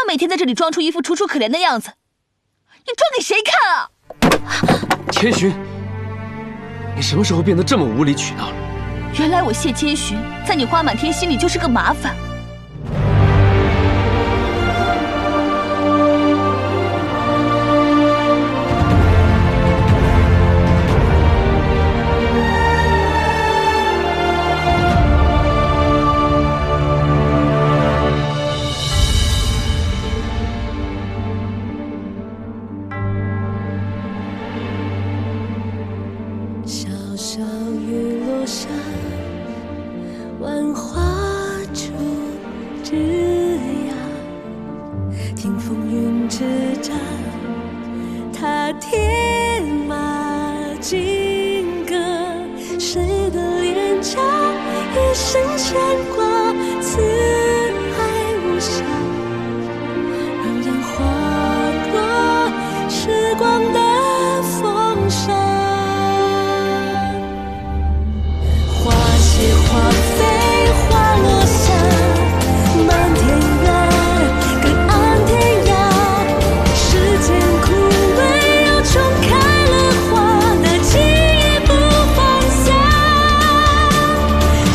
每天在这里装出一副楚楚可怜的样子，你装给谁看啊？千寻，你什么时候变得这么无理取闹了？原来我谢千寻在你花满天心里就是个麻烦。小小雨落下，万花出枝桠，听风云之战，踏天马金戈，谁的脸颊一生牵挂，此爱无暇，让烟划过时光的风沙。花飞花落下，漫天月，隔岸天涯。时间枯萎，又重开了花，那记忆不放下。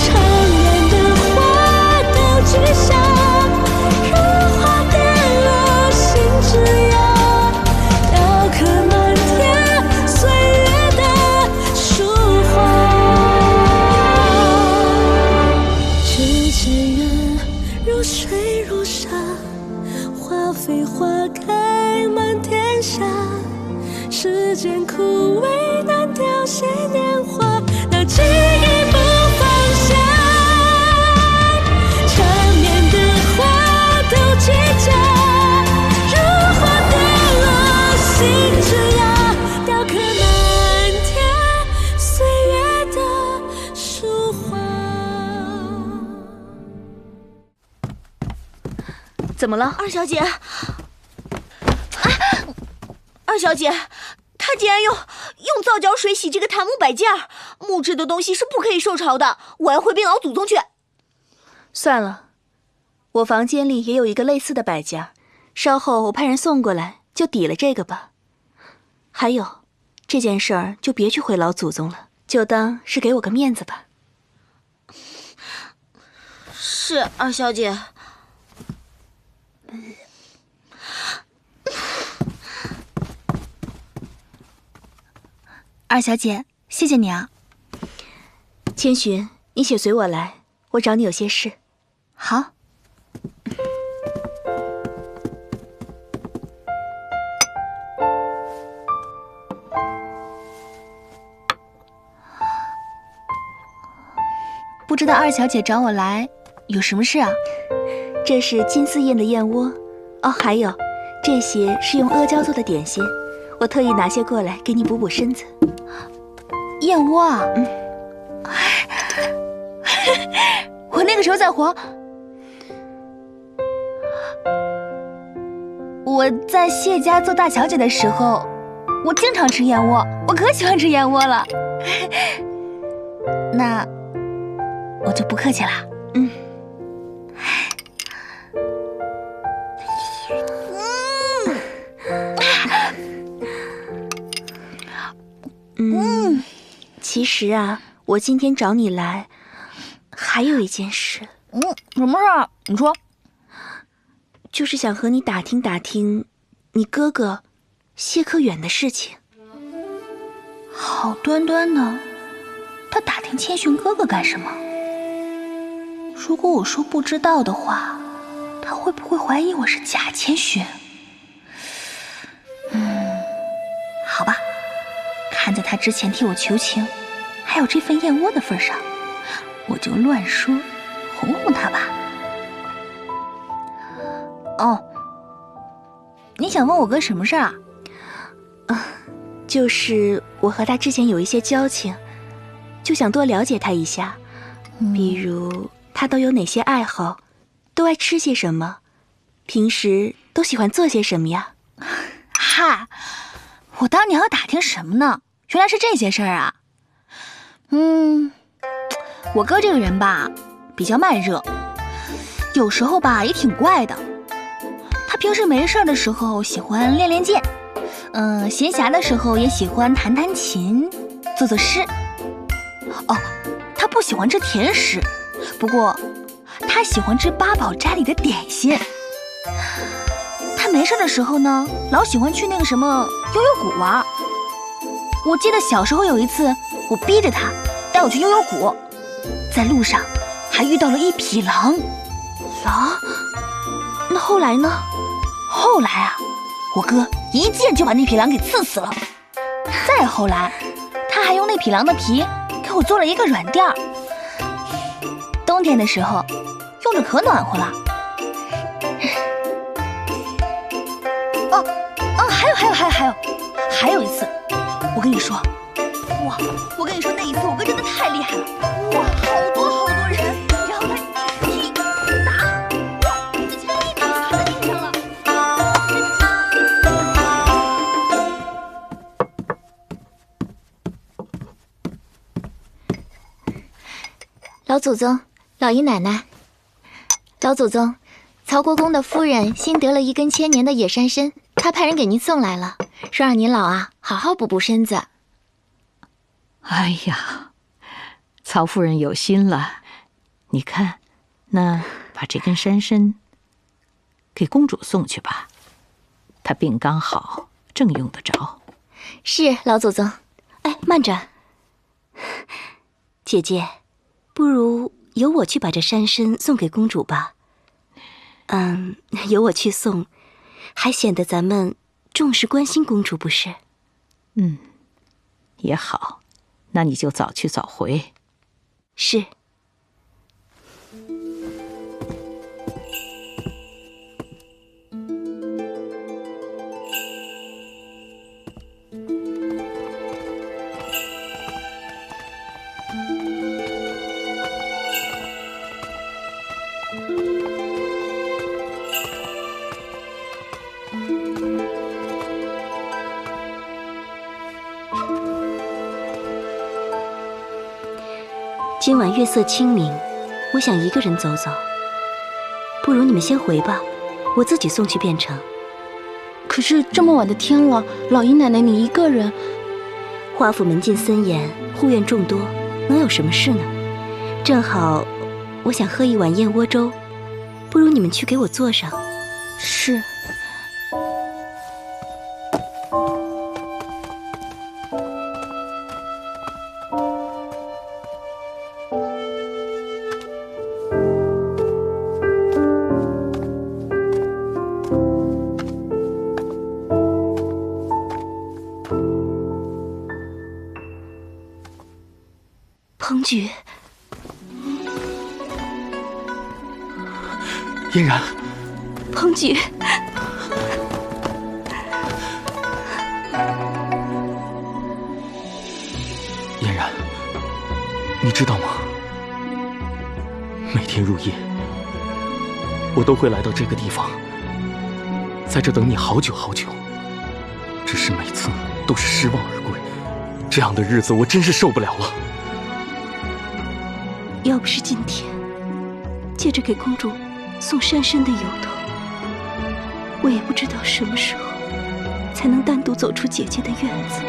长远的花都记下，如花跌落心之芽，雕刻满天岁月的书画。如水如沙，花飞花开满天下。时间枯萎，难凋谢年华，那记忆不放下。缠绵的花都结痂，如花跌落心之芽，雕刻满天岁月的书画。怎么了，二小姐？二小姐，她竟然用皂角水洗这个檀木摆件，木质的东西是不可以受潮的，我要回禀老祖宗去。算了，我房间里也有一个类似的摆件，稍后我派人送过来，就抵了这个吧。还有，这件事儿就别去回老祖宗了，就当是给我个面子吧。是，二小姐。二小姐，谢谢你啊。千寻，你且随我来，我找你有些事。好。不知道二小姐找我来有什么事啊？这是金丝燕的燕窝，哦，还有这些是用阿胶做的点心，我特意拿些过来给你补补身子。燕窝啊，我那个时候在活，我在谢家做大小姐的时候，我经常吃燕窝，我可喜欢吃燕窝了。那我就不客气了。其实啊，我今天找你来，还有一件事。什么事啊？你说。就是想和你打听打听，你哥哥谢科远的事情。好端端的，他打听千寻哥哥干什么？如果我说不知道的话，他会不会怀疑我是假千寻？好吧，看在他之前替我求情，还有这份燕窝的份上，我就乱说，哄哄他吧。哦，你想问我哥什么事啊？就是我和他之前有一些交情，就想多了解他一下，比如他都有哪些爱好，都爱吃些什么，平时都喜欢做些什么呀？嗨，我当你要打听什么呢？原来是这些事儿啊。我哥这个人吧，比较慢热，有时候吧也挺怪的。他平时没事的时候喜欢练练剑，闲暇的时候也喜欢弹弹琴、作作诗。哦，他不喜欢吃甜食，不过他喜欢吃八宝斋里的点心。他没事的时候呢，老喜欢去那个什么悠悠谷玩。我记得小时候有一次，我逼着他带我去悠悠谷，在路上还遇到了一匹狼。狼？那后来呢？后来啊，我哥一剑就把那匹狼给刺死了。再后来，他还用那匹狼的皮给我做了一个软垫儿，冬天的时候用着可暖和了。还有一次，我跟你说，哇，我跟你说那一次我哥真的太厉害了，哇，好多人，然后他踢打，哇，那枪一打就弹到地上了，老祖宗，老爷奶奶，老祖宗，曹国公的夫人新得了一根千年的野山参，她派人给您送来了，说让您老啊好好补补身子。哎呀，曹夫人有心了，你看，那把这根山参给公主送去吧，她病刚好，正用得着。是，老祖宗。哎，慢着，姐姐，不如由我去把这山参送给公主吧。由我去送，还显得咱们重视关心公主，不是？也好，那你就早去早回。是。今晚月色清明，我想一个人走走，不如你们先回吧，我自己送去便成。可是这么晚的天了，老爷奶奶你一个人，华府门禁森严，护院众多，能有什么事呢？正好，我想喝一碗燕窝粥，不如你们去给我做上。是。彭举，嫣然，彭举，嫣然，你知道吗？每天入夜，我都会来到这个地方，在这等你好久好久。只是每次都是失望而归，这样的日子我真是受不了了。要不是今天借着给公主送山参的由头，我也不知道什么时候才能单独走出姐姐的院子。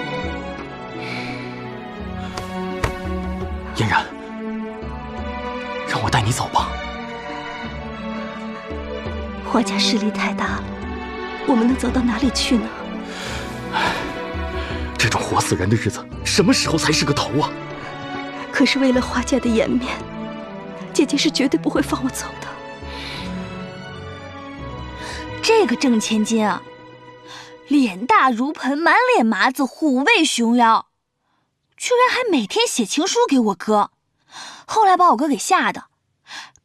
嫣然，让我带你走吧。华家势力太大了，我们能走到哪里去呢？这种活死人的日子，什么时候才是个头啊？可是为了华家的颜面，姐姐是绝对不会放我走的。这个郑千金啊，脸大如盆，满脸麻子，虎背熊腰，居然还每天写情书给我哥。后来把我哥给吓的，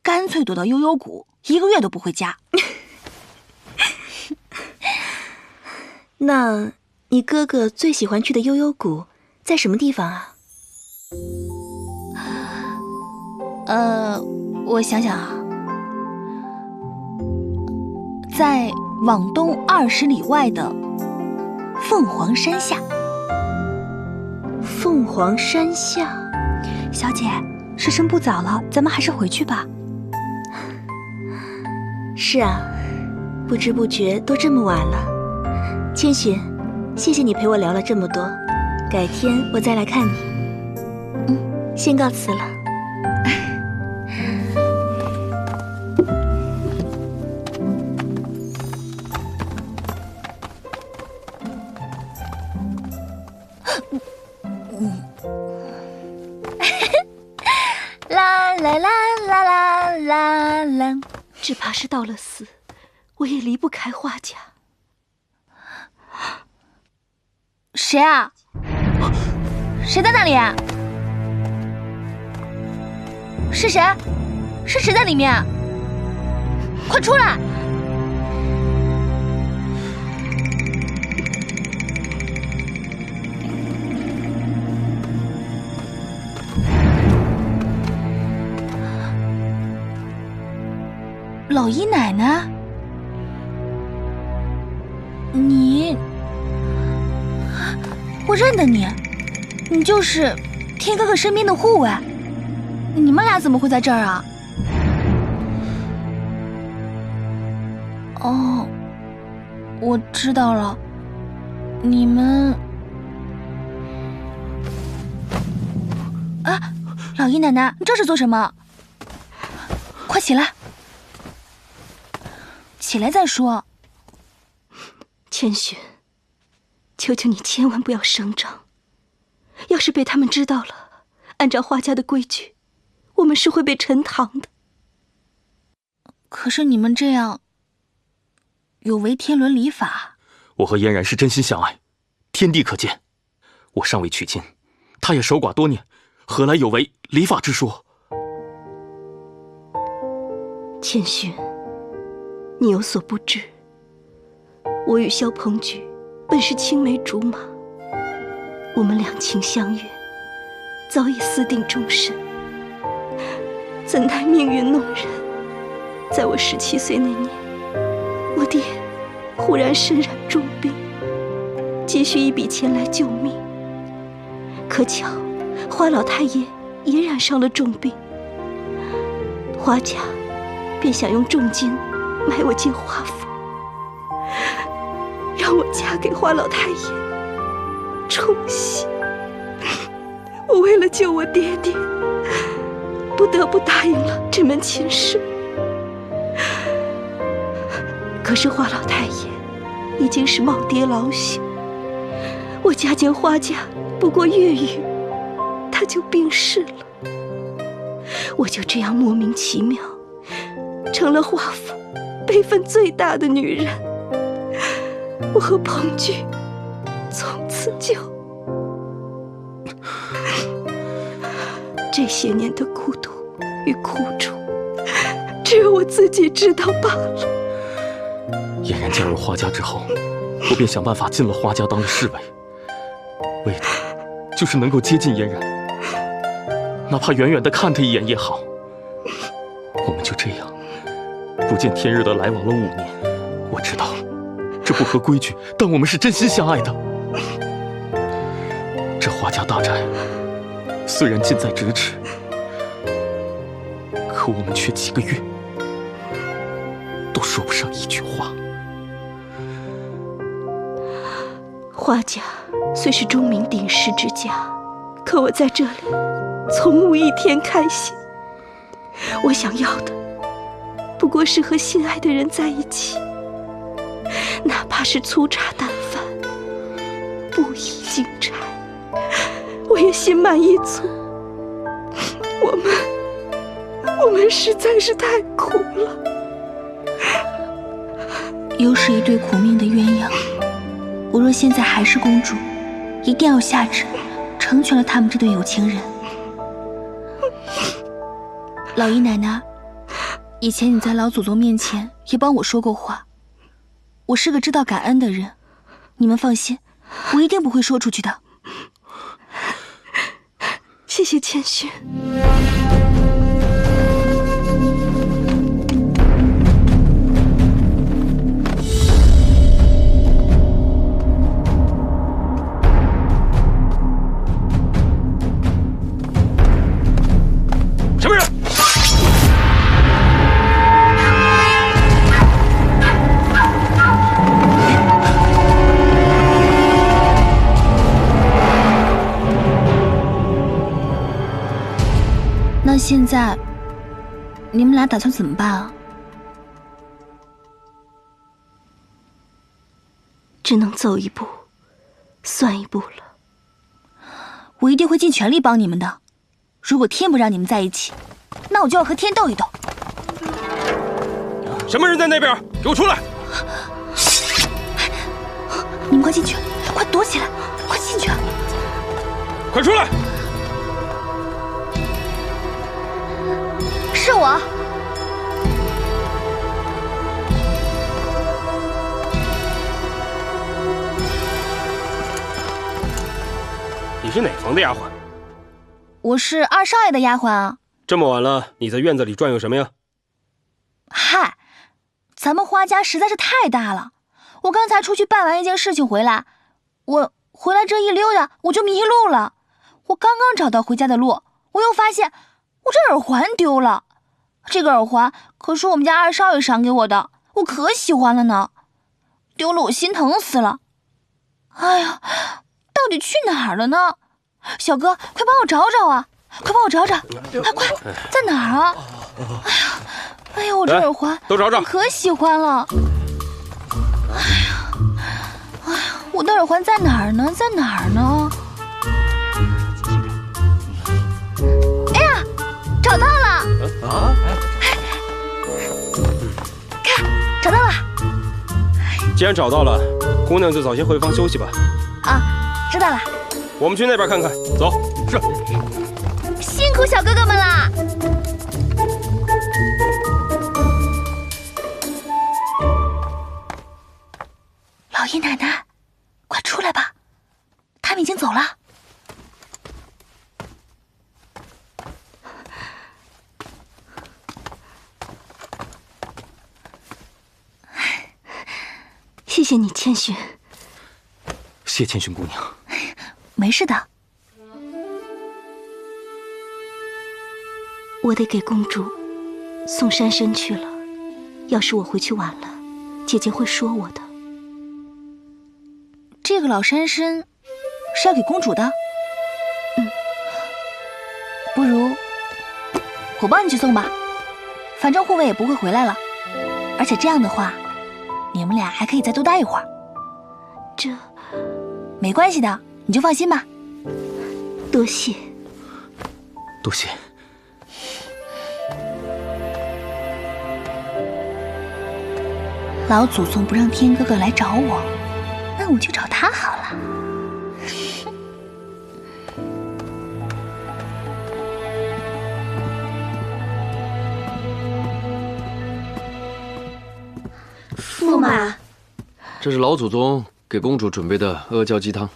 干脆躲到悠悠谷，1个月都不回家。那你哥哥最喜欢去的悠悠谷在什么地方啊？我想想啊，在往东20里外的凤凰山下。凤凰山下，小姐，时辰不早了，咱们还是回去吧。是啊，不知不觉都这么晚了。千寻，谢谢你陪我聊了这么多，改天我再来看你。先告辞了。啦啦啦啦啦啦啦，只怕是到了死，我也离不开花家。谁啊？谁在那里啊？是谁？是谁在里面？快出来！老姨奶奶，你，我认得你，你就是天哥哥身边的护卫。你们俩怎么会在这儿啊？哦，我知道了，你们……啊，老姨奶奶，你这是做什么？快起来！起来再说。千寻，求求你千万不要声张，要是被他们知道了，按照花家的规矩，我们是会被沉塘的。可是你们这样，有违天伦礼法。我和嫣然是真心相爱，天地可见。我尚未娶亲，她也守寡多年，何来有违礼法之说？千寻，你有所不知，我与萧鹏举本是青梅竹马，我们两情相悦，早已私定终身。怎奈命运弄人，在我17岁那年，我爹忽然身染重病，急需一笔钱来救命。可巧花老太爷也染上了重病，花家便想用重金买我进华府，让我嫁给花老太爷冲喜。我为了救我爹爹，不得不答应了这门亲事。可是花老太爷已经是耄耋老朽，我嫁进花家不过月余，他就病逝了。我就这样莫名其妙成了华府辈分最大的女人。我和鹏举从此就……这些年的孤独与苦楚，只有我自己知道罢了。嫣然加入花家之后，我便想办法进了花家当了侍卫，为的就是能够接近嫣然，哪怕远远的看她一眼也好。我们就这样不见天日的来往了5年。我知道这不合规矩，但我们是真心相爱的。这花家大宅虽然近在咫尺，可我们却几个月都说不上一句话。花家虽是钟鸣鼎食之家，可我在这里从无一天开心。我想要的不过是和心爱的人在一起，哪怕是粗茶淡饭，布衣金钗，我也心满意足。我们实在是太苦了。又是一对苦命的鸳鸯。我若现在还是公主，一定要下旨成全了他们这对有情人。老姨奶奶，以前你在老祖宗面前也帮我说过话，我是个知道感恩的人，你们放心，我一定不会说出去的。谢谢千寻。什么人？现在，你们俩打算怎么办啊？只能走一步，算一步了。我一定会尽全力帮你们的。如果天不让你们在一起，那我就要和天斗一斗。什么人在那边？给我出来！你们快进去，快躲起来，快进去！快出来！是我。你是哪房的丫鬟？我是二少爷的丫鬟啊。这么晚了，你在院子里转悠什么呀？嗨，咱们花家实在是太大了。我刚才出去办完一件事情回来，我回来这一溜达，我就迷路了。我刚刚找到回家的路，我又发现我这耳环丢了。这个耳环可是我们家二少爷赏给我的，我可喜欢了呢。丢了我心疼死了。哎呀，到底去哪儿了呢？小哥，快帮我找找啊！快帮我找找！快，在哪儿啊？哎呀，我这耳环都找找，可喜欢了。哎呀，我的耳环在哪儿呢？在哪儿呢？哎呀，找到了！看，找到了。既然找到了，姑娘就早些回房休息吧。啊，知道了。我们去那边看看，走。是。辛苦小哥哥们啦！老爷奶奶，快出来吧，他们已经走了。谢谢你，千寻。谢千寻姑娘。没事的。我得给公主送珊珊去了。要是我回去晚了，姐姐会说我的。这个老珊参是要给公主的？不如我帮你去送吧，反正护卫也不会回来了，而且这样的话，你们俩还可以再多待一会儿。这没关系的，你就放心吧。多谢，多谢。老祖宗不让天哥哥来找我，那我就找他好了。驸马，这是老祖宗给公主准备的阿胶鸡汤，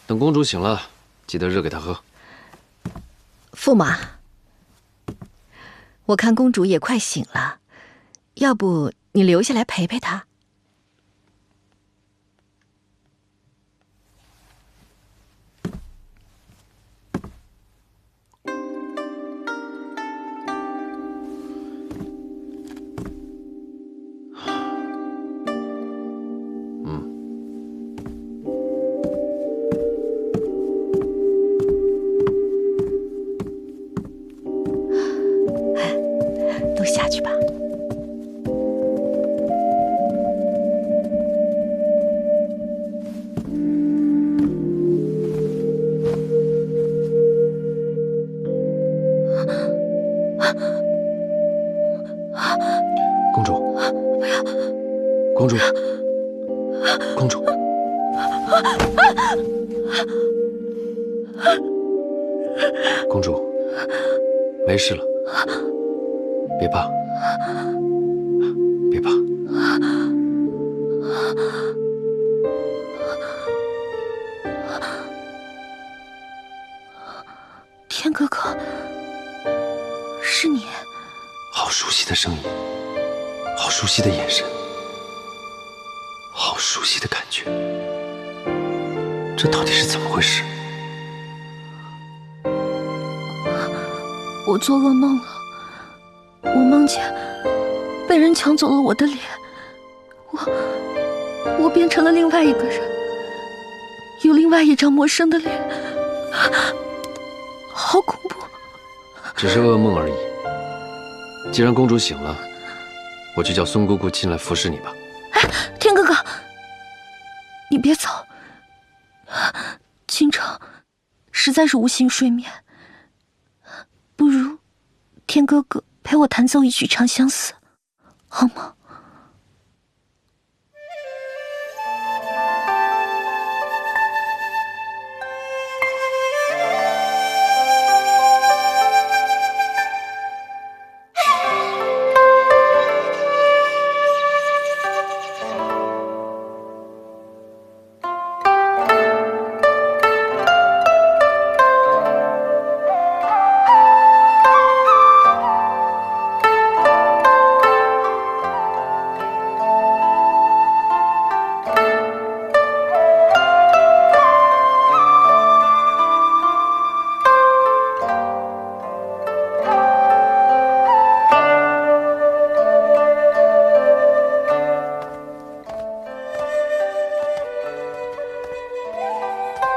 等公主醒了，记得热给她喝。驸马，我看公主也快醒了，要不你留下来陪陪她？都下去吧。公主，公主，公主，公主，没事了，别怕，别怕。天哥哥，是你。好熟悉的声音，好熟悉的眼神，好熟悉的感觉，这到底是怎么回事？我做噩梦了，我梦见被人抢走了我的脸，我变成了另外一个人，有另外一张陌生的脸，好恐怖！只是噩梦而已。既然公主醒了，我就叫孙姑姑进来服侍你吧。哎，天哥哥，你别走。倾城实在是无心睡眠，不如天哥哥陪我弹奏一曲《长相思》，好吗？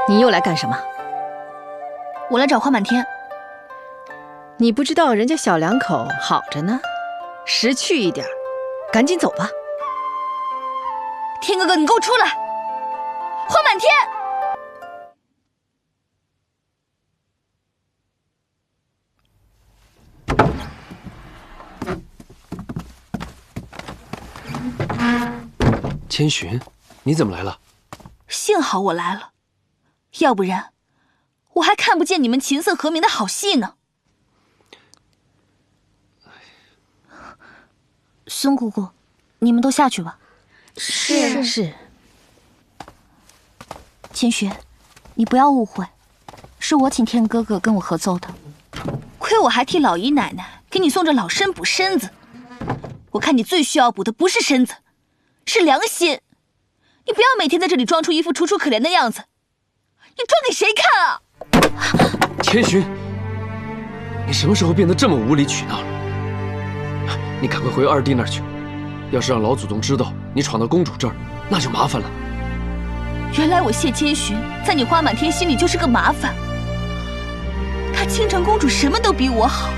你又来干什么？我来找花满天。你不知道人家小两口好着呢，识趣一点，赶紧走吧。天哥哥，你给我出来！花满天！千寻，你怎么来了？幸好我来了，要不然我还看不见你们琴瑟和鸣的好戏呢。孙姑姑，你们都下去吧。是。千寻，你不要误会，是我请天哥哥跟我合奏的。亏我还替老姨奶奶给你送着老参补身子。我看你最需要补的不是身子，是良心。你不要每天在这里装出一副楚楚可怜的样子，你装给谁看啊？千寻，你什么时候变得这么无理取闹了？你赶快回二弟那儿去，要是让老祖宗知道你闯到公主这儿，那就麻烦了。原来我谢千寻在你花满天心里就是个麻烦。她倾城公主什么都比我好，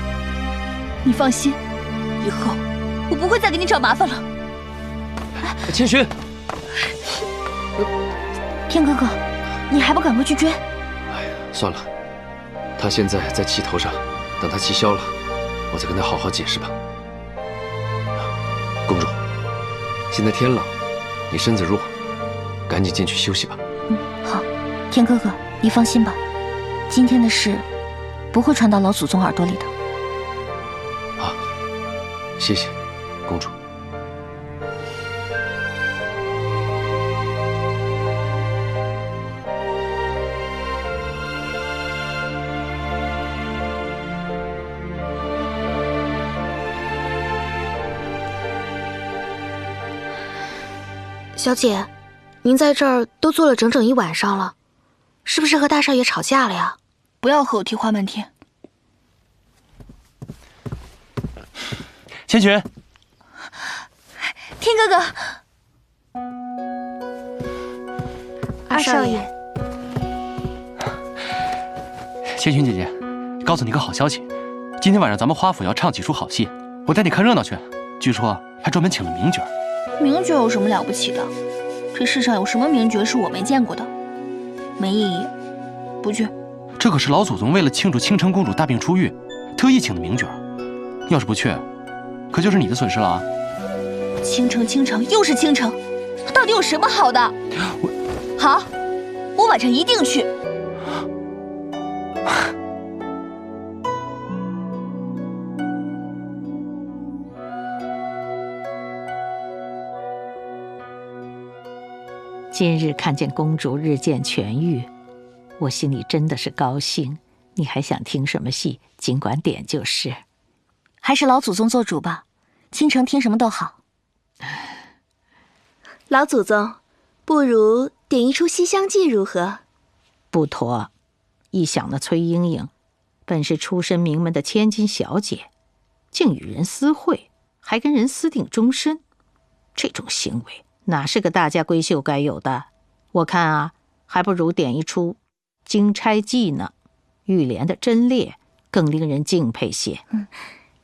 你放心，以后我不会再给你找麻烦了。千寻，天哥哥，你还不赶快去追？哎呀，算了，他现在在气头上，等他气消了，我再跟他好好解释吧。公主，现在天冷，你身子弱，赶紧进去休息吧。好，天哥哥，你放心吧，今天的事不会传到老祖宗耳朵里的。好，谢谢，公主。小姐，您在这儿都坐了整整1晚上了，是不是和大少爷吵架了呀？不要和我提花满天。千寻，天哥哥，二少爷，千寻姐姐，告诉你个好消息，今天晚上咱们花府要唱几出好戏，我带你看热闹去。据说还专门请了名角。名角有什么了不起的？这世上有什么名角是我没见过的？没意义，不去。这可是老祖宗为了庆祝倾城公主大病初愈，特意请的名角。要是不去，可就是你的损失了啊！倾城又是倾城，到底有什么好的？好，我晚上一定去。今日看见公主日渐痊愈，我心里真的是高兴。你还想听什么戏，尽管点就是。还是老祖宗做主吧，倾城听什么都好。老祖宗，不如点一出《西厢记》如何？不妥，一想那崔莺莺，本是出身名门的千金小姐，竟与人私会，还跟人私定终身，这种行为哪是个大家闺秀该有的？我看啊，还不如点一出《金钗记》呢。玉莲的贞烈更令人敬佩些。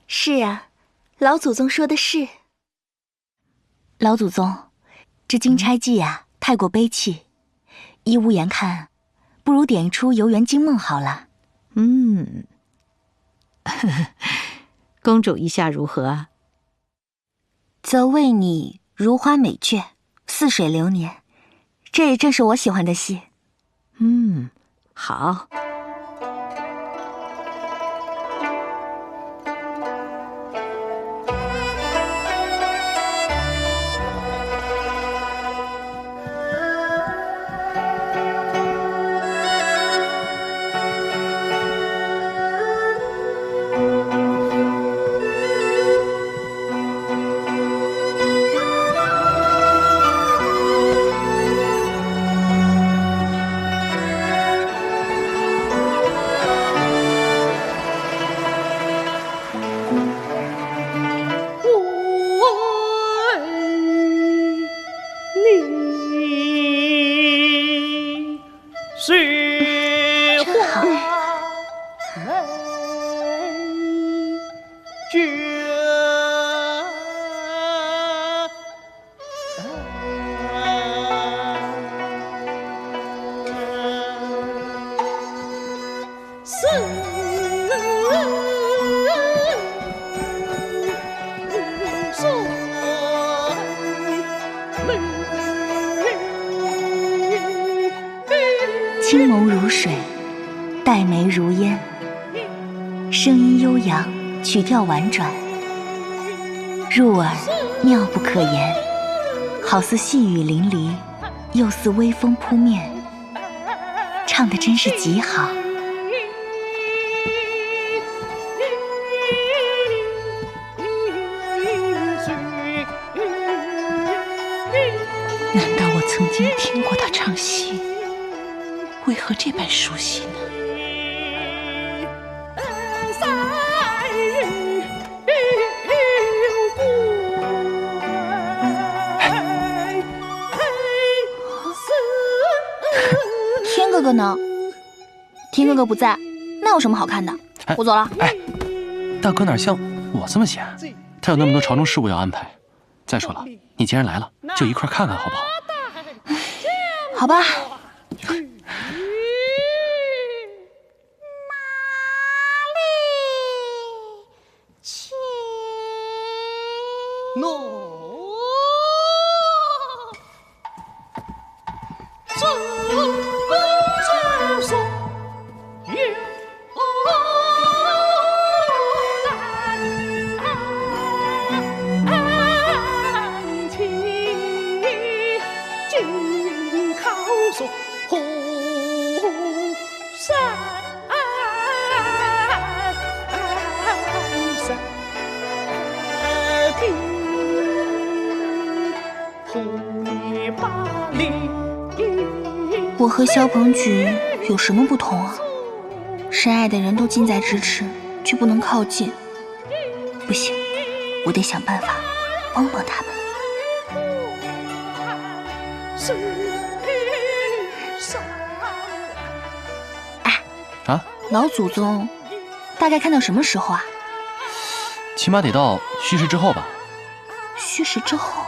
是啊，老祖宗说的是。老祖宗，这金钗记啊，太过悲戚，依无言看，不如点一出《游园惊梦》好了。公主意下如何啊？则为你如花美眷，似水流年，这也正是我喜欢的戏。好。青眸如水，黛眉如烟，声音悠扬，曲调婉转，入耳妙不可言，好似细雨淋漓，又似微风扑面，唱得真是极好。难道我曾经听过他唱戏？为何这般熟悉呢？天哥哥呢？天哥哥不在，那有什么好看的？我走了。大哥哪像我这么闲？他有那么多朝中事务要安排。再说了，你既然来了，就一块看看好不好？好吧。我和萧鹏举有什么不同啊？深爱的人都近在咫尺，却不能靠近。不行，我得想办法帮帮他们。老祖宗大概看到什么时候啊？起码得到戌时之后吧。戌时之后。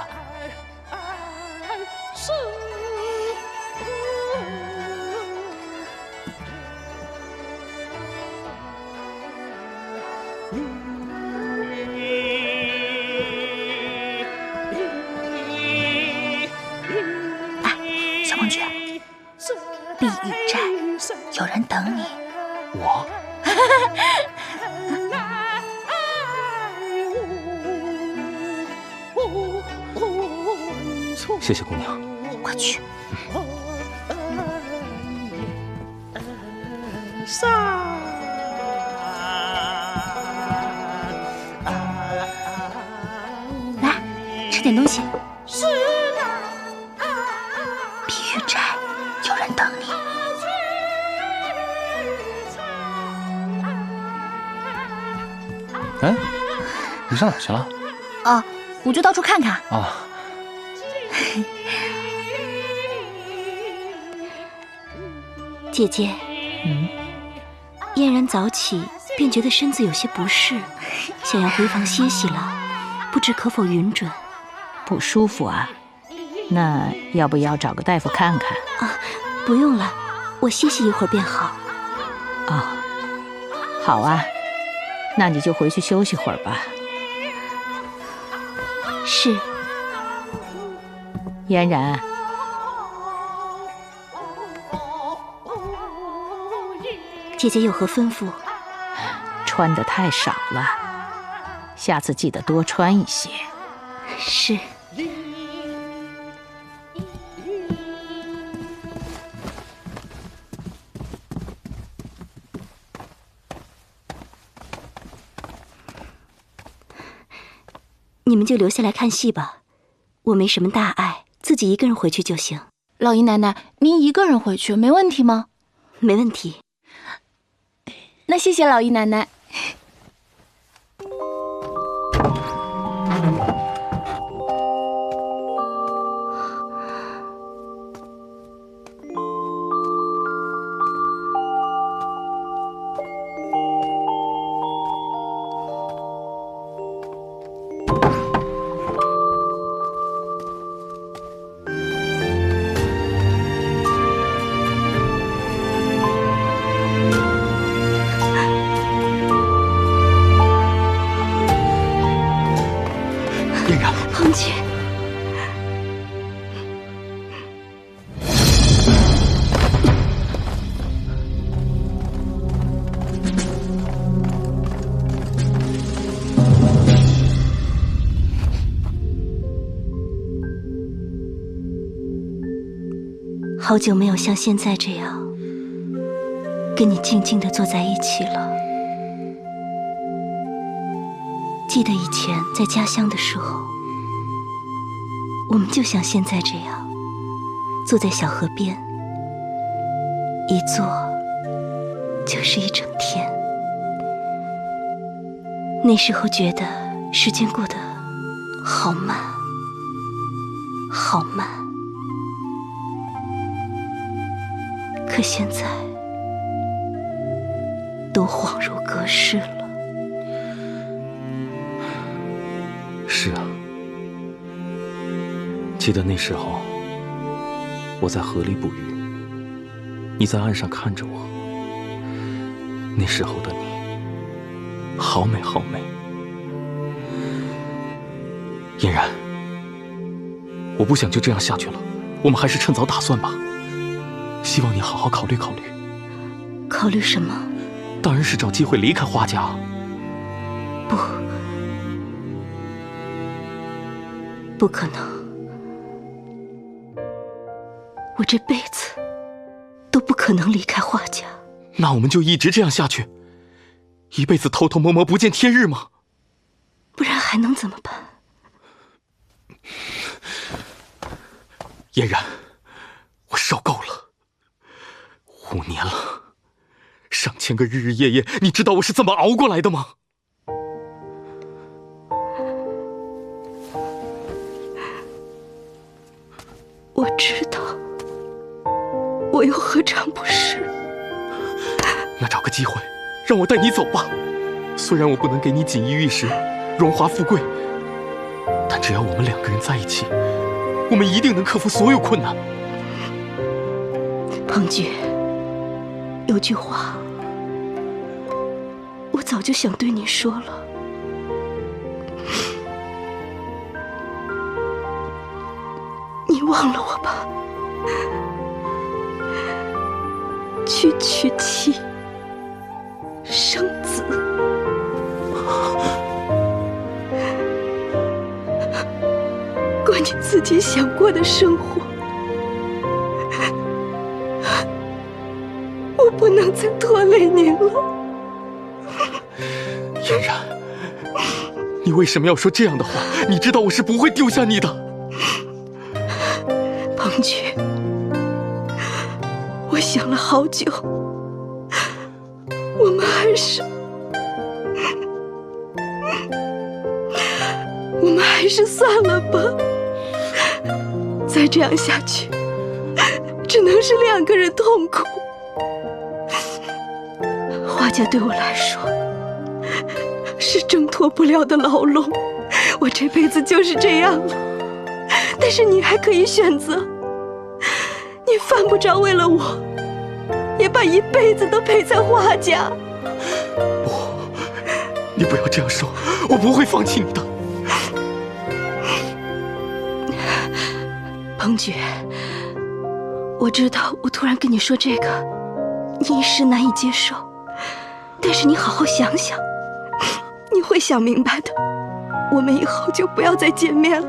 小公举，碧玉斋有人等你。我？谢谢姑娘。快去。来，吃点东西。碧玉斋有人等你。哎，你上哪儿去了？啊，我就到处看看。啊。姐姐，嫣然早起便觉得身子有些不适，想要回房歇息了，不知可否允准？不舒服啊？那要不要找个大夫看看？啊，不用了，我歇息一会儿便好。哦，好啊，那你就回去休息会儿吧。是。嫣然，姐姐有何吩咐？穿得太少了，下次记得多穿一些。是。你们就留下来看戏吧，我没什么大碍，自己一个人回去就行。老姨奶奶，您一个人回去没问题吗？没问题。那谢谢老姨奶奶。鹏姐，好久没有像现在这样跟你静静地坐在一起了。记得以前在家乡的时候，我们就像现在这样，坐在小河边，一坐就是一整天。那时候觉得时间过得好慢，好慢。可现在都恍如隔世了。是啊，记得那时候我在河里捕鱼，你在岸上看着我。那时候的你好美好美。嫣然，我不想就这样下去了，我们还是趁早打算吧。希望你好好考虑考虑。考虑什么？当然是找机会离开花家。不可能，我这辈子都不可能离开花家。那我们就一直这样下去，一辈子偷偷摸摸不见天日吗？不然还能怎么办？嫣然，我受够了，5年了，上千个日日夜夜，你知道我是怎么熬过来的吗？我知道，我又何尝不是？那找个机会，让我带你走吧。虽然我不能给你锦衣玉食、荣华富贵，但只要我们2个人在一起，我们一定能克服所有困难。鹏菊，有句话，我早就想对你说了。你忘了我吧，去娶妻生子，过你自己想过的生活。我不能再拖累您了。嫣然，你为什么要说这样的话？你知道我是不会丢下你的。鹏菊，我想了好久，我们还是算了吧。再这样下去，只能是2个人痛苦。花家对我来说是挣脱不了的牢笼。我这辈子就是这样了。但是你还可以选择，你犯不着为了我，也把一辈子都陪在华家。不，你不要这样说，我不会放弃你的。彭举，我知道我突然跟你说这个，你一时难以接受，但是你好好想想，你会想明白的。我们以后就不要再见面了。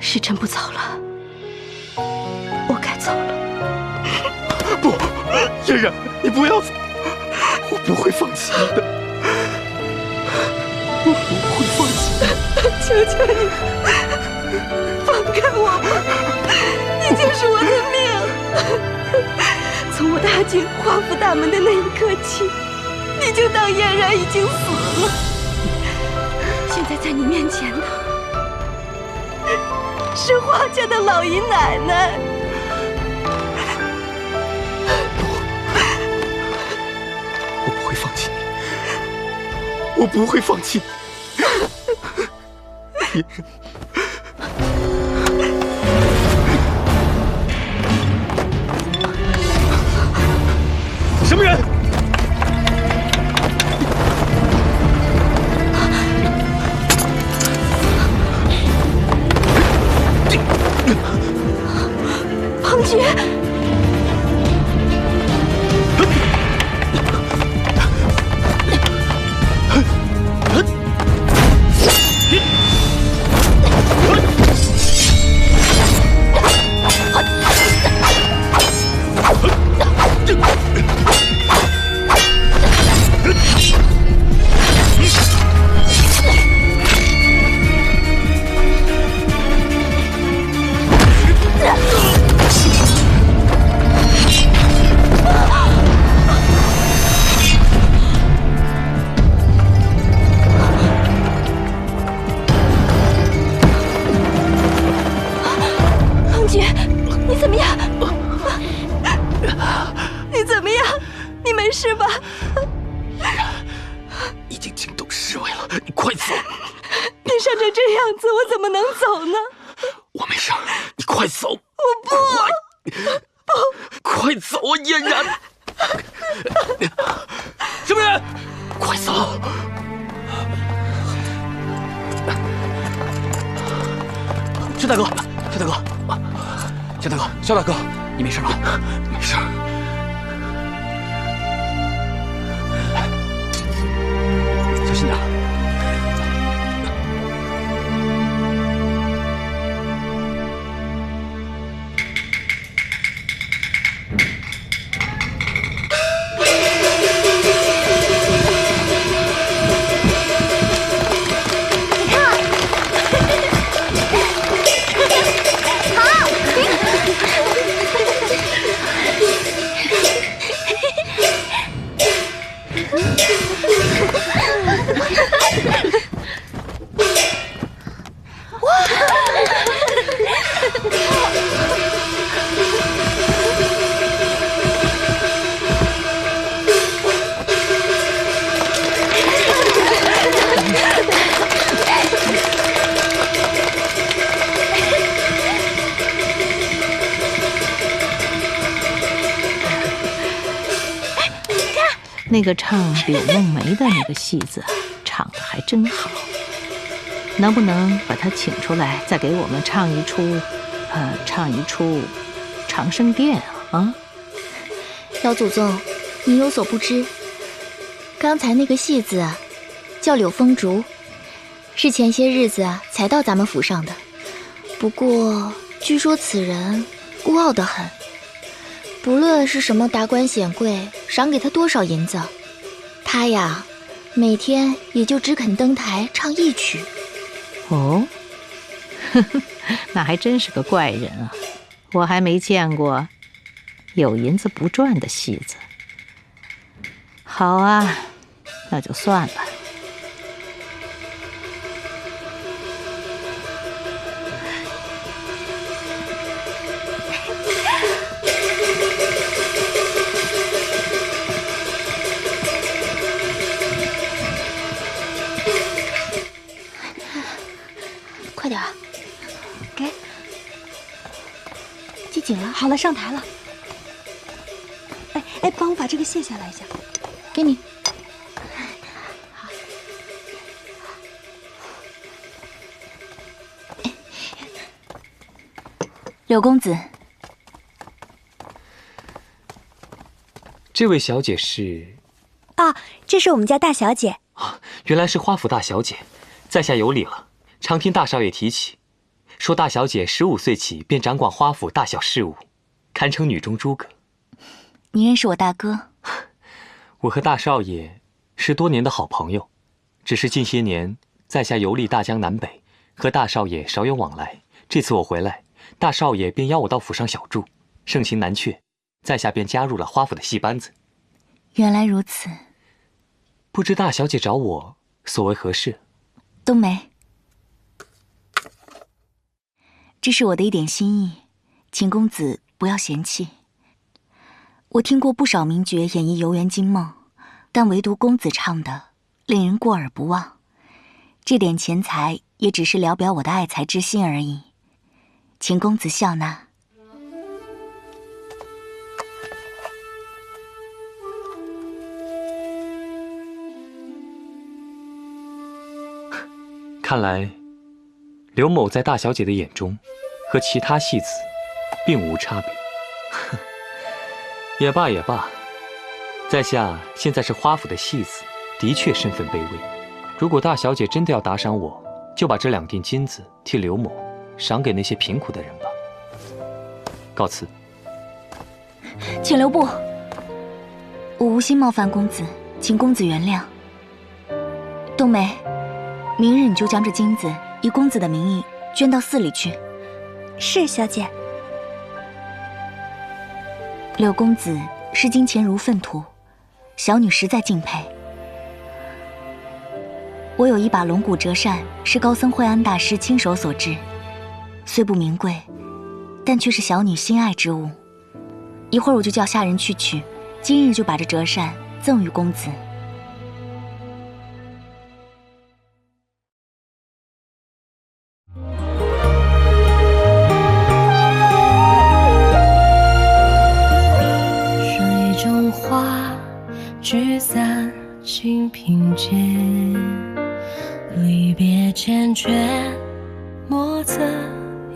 时辰不早了，我该走了。不，嫣然，你不要走，我不会放弃你的，我不会放弃你。求求你，放开我吧！你就是我的命。从我踏进华府大门的那一刻起，你就当嫣然已经死了。现在在你面前的是华家的老姨奶奶。我不会放弃你，我不会放弃你。嫣然，什么人？彭举，你怎么样？你怎么样？你没事吧？已经惊动侍卫了，你快走！你伤成这样子，我怎么能走呢？我没事，你快走！我不，快走啊，嫣然！什么人？快走！肖大哥，肖大哥，肖大哥，肖大哥，你没事吧？没事。小心点。那个唱柳梦梅的那个戏子唱得还真好，能不能把他请出来，再给我们唱一出《长生殿》啊？老祖宗，您有所不知，刚才那个戏子叫柳风竹，是前些日子才到咱们府上的。不过据说此人孤傲得很，不论是什么达官显贵，赏给他多少银子，他呀，每天也就只肯登台唱一曲。哦，呵呵，那还真是个怪人啊！我还没见过有银子不赚的戏子。好啊，那就算了。系紧了。好了，上台了。哎，帮我把这个卸下来一下。给你。柳公子，这位小姐是？啊，这是我们家大小姐。原来是花府大小姐，在下有礼了。常听大少爷提起，说大小姐15岁起便掌管花府大小事务，堪称女中诸葛。你认识我大哥？我和大少爷是多年的好朋友，只是近些年在下游历大江南北，和大少爷少有往来。这次我回来，大少爷便邀我到府上小住，盛情难却，在下便加入了花府的戏班子。原来如此。不知大小姐找我所为何事？冬梅，这是我的一点心意，请公子不要嫌弃。我听过不少名角演绎《游园惊梦》，但唯独公子唱的令人过耳不忘。这点钱财也只是聊表我的爱才之心而已，请公子笑纳。看来，刘某在大小姐的眼中，和其他戏子并无差别。也罢也罢，在下现在是花府的戏子，的确身份卑微。如果大小姐真的要打赏我，就把这2锭金子替刘某赏给那些贫苦的人吧。告辞。请留步，我无心冒犯公子，请公子原谅。冬梅，明日你就将这金子以公子的名义捐到寺里去。是，小姐。柳公子视金钱如粪土，小女实在敬佩。我有一把龙骨折扇，是高僧惠安大师亲手所制，虽不名贵，但却是小女心爱之物。一会儿我就叫下人去取，今日就把这折扇赠与公子。水中花，聚散尽凭借。离别缱绻，莫测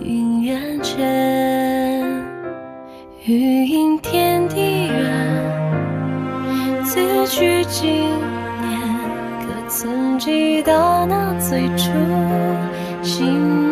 姻缘间。余音天地远，字句经年，可曾记到那最初心